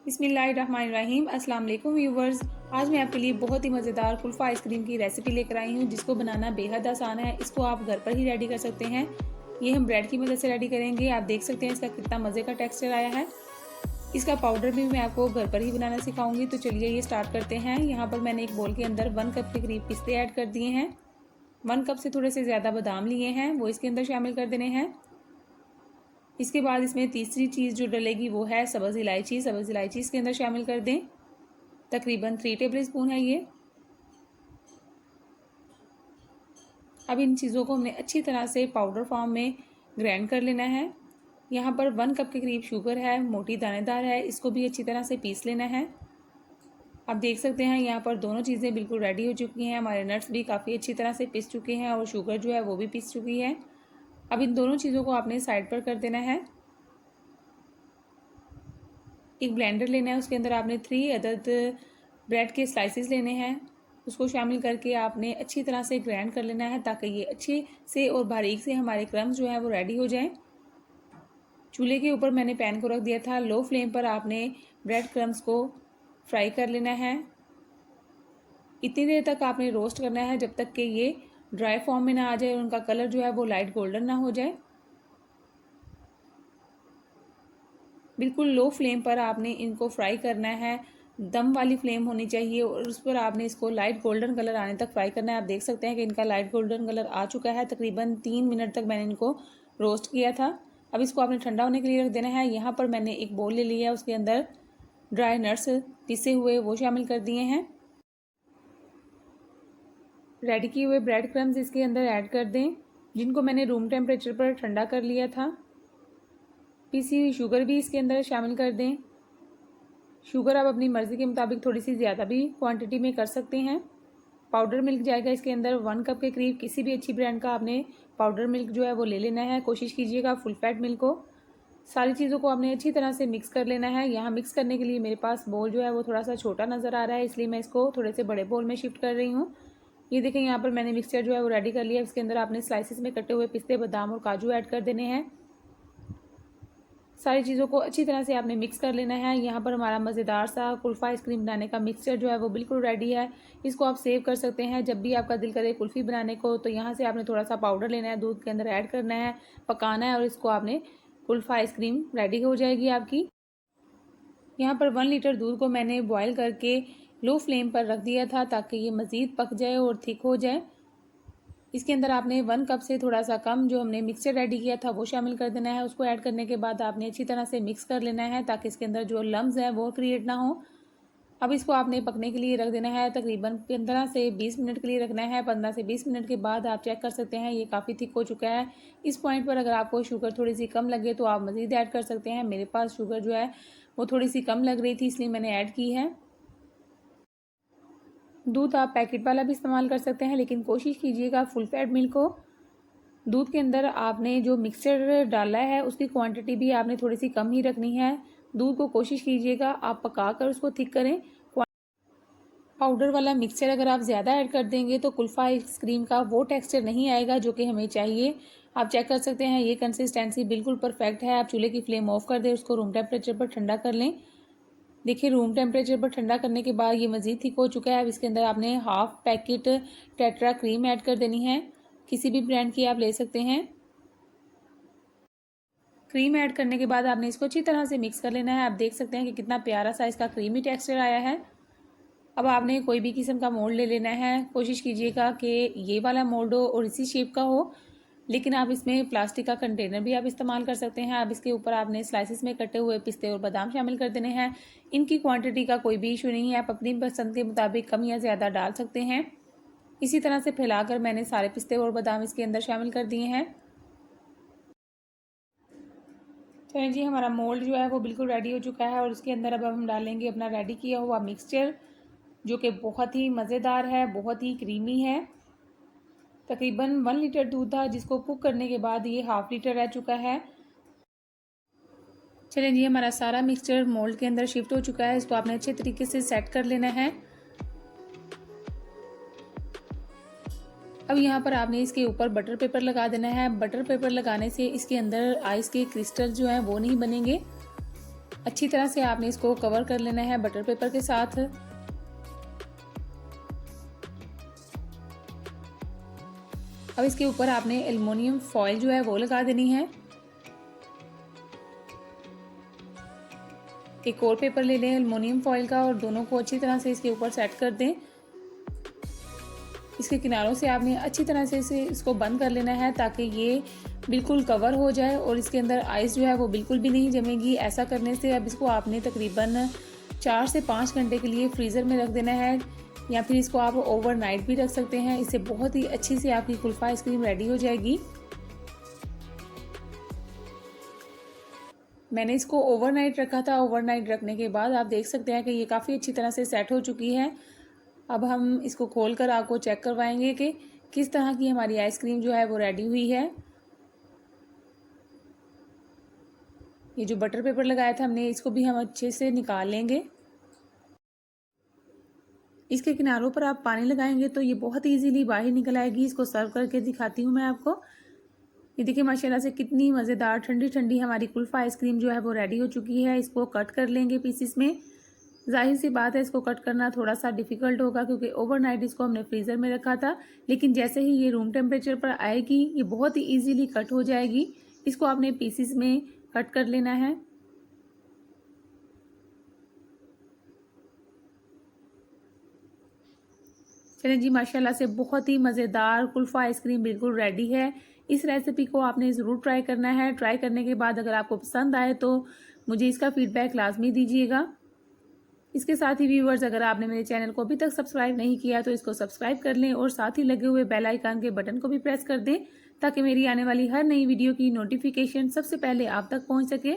बिस्मिल्लाहिर्रहमानिर्रहीम। अस्सलाम वालेकुम व्यूवर्स। आज मैं आपके लिए बहुत ही मज़ेदार कुल्फ़ा आइसक्रीम की रेसिपी लेकर आई हूँ, जिसको बनाना बेहद आसान है। इसको आप घर पर ही रेडी कर सकते हैं। ये हम ब्रेड की मदद से रेडी करेंगे। आप देख सकते हैं इसका कितना मज़े का टेक्सचर आया है। इसका पाउडर भी मैं आपको घर पर ही बनाना सिखाऊंगी। तो चलिए ये स्टार्ट करते हैं। यहाँ पर मैंने एक बोल के अंदर 1 कप के करीब पिस्ते ऐड कर दिए हैं। 1 कप से थोड़े से ज़्यादा बादाम लिए हैं, वो इसके अंदर शामिल कर देने हैं। इसके बाद इसमें तीसरी चीज़ जो डलेगी वो है सब्ज़ इलायची। सब्ज़ इलायची इसके अंदर शामिल कर दें। तकरीबन 3 टेबल स्पून है ये। अब इन चीज़ों को हमने अच्छी तरह से पाउडर फॉर्म में ग्राइंड कर लेना है। यहाँ पर 1 कप के करीब शुगर है, मोटी दानेदार है, इसको भी अच्छी तरह से पीस लेना है। आप देख सकते हैं यहाँ पर दोनों चीज़ें बिल्कुल रेडी हो चुकी हैं। हमारे नट्स भी काफ़ी अच्छी तरह से पिस चुके हैं और शुगर जो है वो भी पिस चुकी है। अब इन दोनों चीज़ों को आपने साइड पर कर देना है। एक ब्लेंडर लेना है, उसके अंदर आपने 3 अदद ब्रेड के स्लाइसेस लेने हैं। उसको शामिल करके आपने अच्छी तरह से ग्राइंड कर लेना है, ताकि ये अच्छे से और बारीक से हमारे क्रम्स जो है वो रेडी हो जाएं। चूल्हे के ऊपर मैंने पैन को रख दिया था। लो फ्लेम पर आपने ब्रेड क्रम्स को फ्राई कर लेना है। इतनी देर तक आपने रोस्ट करना है जब तक कि ये ड्राई फॉर्म में ना आ जाए और उनका कलर जो है वो लाइट गोल्डन ना हो जाए। बिल्कुल लो फ्लेम पर आपने इनको फ्राई करना है। दम वाली फ्लेम होनी चाहिए और उस पर आपने इसको लाइट गोल्डन कलर आने तक फ्राई करना है। आप देख सकते हैं कि इनका लाइट गोल्डन कलर आ चुका है। तकरीबन 3 मिनट तक मैंने इनको रोस्ट किया था। अब इसको आपने ठंडा होने के लिए रख देना है। यहाँ पर मैंने एक बोल ले लिया है, उसके अंदर ड्राई नट्स पिसे हुए वो शामिल कर दिए हैं। रेडी किए हुए ब्रेड क्रम्स इसके अंदर ऐड कर दें, जिनको मैंने रूम टेम्परेचर पर ठंडा कर लिया था। पिसी हुई शुगर भी इसके अंदर शामिल कर दें। शुगर आप अपनी मर्ज़ी के मुताबिक थोड़ी सी ज़्यादा भी क्वांटिटी में कर सकते हैं। पाउडर मिल्क जाएगा इसके अंदर 1 कप के करीब। किसी भी अच्छी ब्रांड का आपने पाउडर मिल्क जो है वो ले लेना है। कोशिश कीजिएगा फुल फैट मिल्क हो। सारी चीज़ों को आपने अच्छी तरह से मिक्स कर लेना है। यहाँ मिक्स करने के लिए मेरे पास बोल जो है वो थोड़ा सा छोटा नज़र आ रहा है, इसलिए मैं इसको थोड़े से बड़े बोल में शिफ्ट कर रही हूँ। ये देखें, यहाँ पर मैंने मिक्सचर जो है वो रेडी कर लिया। इसके अंदर आपने स्लाइसिस में कटे हुए पिस्ते, बादाम और काजू ऐड कर देने हैं। सारी चीज़ों को अच्छी तरह से आपने मिक्स कर लेना है। यहाँ पर हमारा मज़ेदार सा कुल्फ़ा आइसक्रीम बनाने का मिक्सचर जो है वो बिल्कुल रेडी है। इसको आप सेव कर सकते हैं। जब भी आपका दिल करे कुल्फ़ी बनाने को, तो यहाँ से आपने थोड़ा सा पाउडर लेना है, दूध के अंदर ऐड करना है, पकाना है और इसको आपने कुल्फ़ा आइसक्रीम रेडी हो जाएगी आपकी। यहाँ पर 1 लीटर दूध को मैंने बॉयल करके लो फ्लेम पर रख दिया था, ताकि ये मज़ीद पक जाए और थिक हो जाए। इसके अंदर आपने 1 कप से थोड़ा सा कम जो हमने मिक्सचर रेडी किया था वो शामिल कर देना है। उसको ऐड करने के बाद आपने अच्छी तरह से मिक्स कर लेना है, ताकि इसके अंदर जो लम्स हैं वो क्रिएट ना हो। अब इसको आपने पकने के लिए रख देना है। तकरीबन 15 से 20 मिनट के लिए रखना है। 15 से 20 मिनट के बाद आप चेक कर सकते हैं ये काफ़ी थिक हो चुका है। इस पॉइंट पर अगर आपको शुगर थोड़ी सी कम लगे तो आप मज़ीद ऐड कर सकते हैं। मेरे पास शुगर जो है वो थोड़ी सी कम लग रही थी, इसलिए मैंने ऐड की है। दूध आप पैकेट वाला भी इस्तेमाल कर सकते हैं, लेकिन कोशिश कीजिएगा फुल फैट मिल्क हो। दूध के अंदर आपने जो मिक्सचर डाला है उसकी क्वांटिटी भी आपने थोड़ी सी कम ही रखनी है। दूध को कोशिश कीजिएगा आप पका कर उसको थिक करें। पाउडर वाला मिक्सचर अगर आप ज़्यादा ऐड कर देंगे तो कुल्फ़ा आइसक्रीम का वो टेक्सचर नहीं आएगा जो कि हमें चाहिए। आप चेक कर सकते हैं ये कंसिस्टेंसी बिल्कुल परफेक्ट है। आप चूल्हे की फ्लेम ऑफ कर दें, उसको रूम टेम्परेचर पर ठंडा कर लें। देखिए, रूम टेम्परेचर पर ठंडा करने के बाद ये मज़ीद थिक हो चुका है। अब इसके अंदर आपने half packet tetra cream add कर देनी है। किसी भी ब्रांड की आप ले सकते हैं। क्रीम ऐड करने के बाद आपने इसको अच्छी तरह से मिक्स कर लेना है। आप देख सकते हैं कि कितना प्यारा सा इसका क्रीमी टेक्सचर आया है। अब आपने कोई भी किस्म का मोल्ड ले लेना है। कोशिश कीजिएगा कि ये वाला मोल्ड हो और इसी शेप का हो, लेकिन आप इसमें प्लास्टिक का कंटेनर भी आप इस्तेमाल कर सकते हैं। अब इसके ऊपर आपने स्लाइसिस में कटे हुए पिस्ते और बादाम शामिल कर देने हैं। इनकी क्वांटिटी का कोई भी इशू नहीं है, आप अपनी पसंद के मुताबिक कम या ज़्यादा डाल सकते हैं। इसी तरह से फैलाकर मैंने सारे पिस्ते और बादाम इसके अंदर शामिल कर दिए हैं। चलिए जी, हमारा मोल्ड जो है वो बिल्कुल रेडी हो चुका है और इसके अंदर अब हम डालेंगे अपना रेडी किया हुआ मिक्सचर, जो कि बहुत ही मज़ेदार है, बहुत ही क्रीमी है। तकरीबन 1 लीटर दूध था, जिसको कुक करने के बाद ये हाफ लीटर रह चुका है। चलिए जी, हमारा सारा मिक्सचर मोल्ड के अंदर शिफ्ट हो चुका है। इसको आपने अच्छे तरीके से सेट कर लेना है। अब यहाँ पर आपने इसके ऊपर बटर पेपर लगा देना है। बटर पेपर लगाने से इसके अंदर आइस के क्रिस्टल जो है वो नहीं बनेंगे। अच्छी तरह से आपने इसको कवर कर लेना है बटर पेपर के साथ। अब इसके ऊपर आपने एल्युमिनियम फॉइल जो है वो लगा देनी है। एक और पेपर ले लें एल्युमिनियम फॉइल का और दोनों को अच्छी तरह से इसके ऊपर सेट कर दें। इसके किनारों से आपने अच्छी तरह से इसको बंद कर लेना है ताकि ये बिल्कुल कवर हो जाए और इसके अंदर आइस जो है वो बिल्कुल भी नहीं जमेगी। ऐसा करने से अब इसको आपने तकरीबन 4 से 5 घंटे के लिए फ्रीज़र में रख देना है, या फिर इसको आप ओवरनाइट भी रख सकते हैं। इससे बहुत ही अच्छी से आपकी कुल्फ़ा आइसक्रीम रेडी हो जाएगी। मैंने इसको ओवरनाइट रखा था। ओवरनाइट रखने के बाद आप देख सकते हैं कि ये काफ़ी अच्छी तरह से सेट हो चुकी है। अब हम इसको खोल कर आपको चेक करवाएंगे कि किस तरह की हमारी आइसक्रीम जो है वो रेडी हुई है। ये जो बटर पेपर लगाया था हमने, इसको भी हम अच्छे से निकाल लेंगे। इसके किनारों पर आप पानी लगाएंगे तो ये बहुत इजीली बाहर निकल आएगी। इसको सर्व करके दिखाती हूँ मैं आपको। ये देखिए माशाल्लाह से कितनी मज़ेदार ठंडी ठंडी हमारी कुल्फ़ा आइसक्रीम जो है वो रेडी हो चुकी है। इसको कट कर लेंगे पीसीस में। जाहिर सी बात है इसको कट करना थोड़ा सा डिफ़िकल्ट होगा क्योंकि ओवरनाइट इसको हमने फ्रीज़र में रखा था, लेकिन जैसे ही ये रूम टेम्परेचर पर आएगी ये बहुत ही ईजीली कट हो जाएगी। इसको आपने पीसीस में कट कर लेना है। चलें जी, माशाल्लाह से बहुत ही मज़ेदार कुल्फ़ा आइसक्रीम बिल्कुल रेडी है। इस रेसिपी को आपने ज़रूर ट्राई करना है। ट्राई करने के बाद अगर आपको पसंद आए तो मुझे इसका फ़ीडबैक लाजमी दीजिएगा। इसके साथ ही व्यूअर्स, अगर आपने मेरे चैनल को अभी तक सब्सक्राइब नहीं किया तो इसको सब्सक्राइब कर लें और साथ ही लगे हुए बेल आइकन के बटन को भी प्रेस कर दें ताकि मेरी आने वाली हर नई वीडियो की नोटिफिकेशन सबसे पहले आप तक पहुंच सके।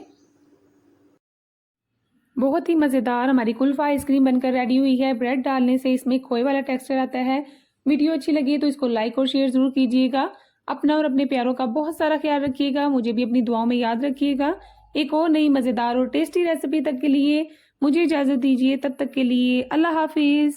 बहुत ही मज़ेदार हमारी कुल्फ़ा आइसक्रीम बनकर रेडी हुई है। ब्रेड डालने से इसमें खोए वाला टेक्सचर आता है। वीडियो अच्छी लगी तो इसको लाइक और शेयर ज़रूर कीजिएगा। अपना और अपने प्यारों का बहुत सारा ख्याल रखिएगा। मुझे भी अपनी दुआओं में याद रखिएगा। एक और नई मज़ेदार और टेस्टी रेसिपी तक के लिए मुझे इजाज़त दीजिए। तब तक के लिए अल्लाह हाफिज़।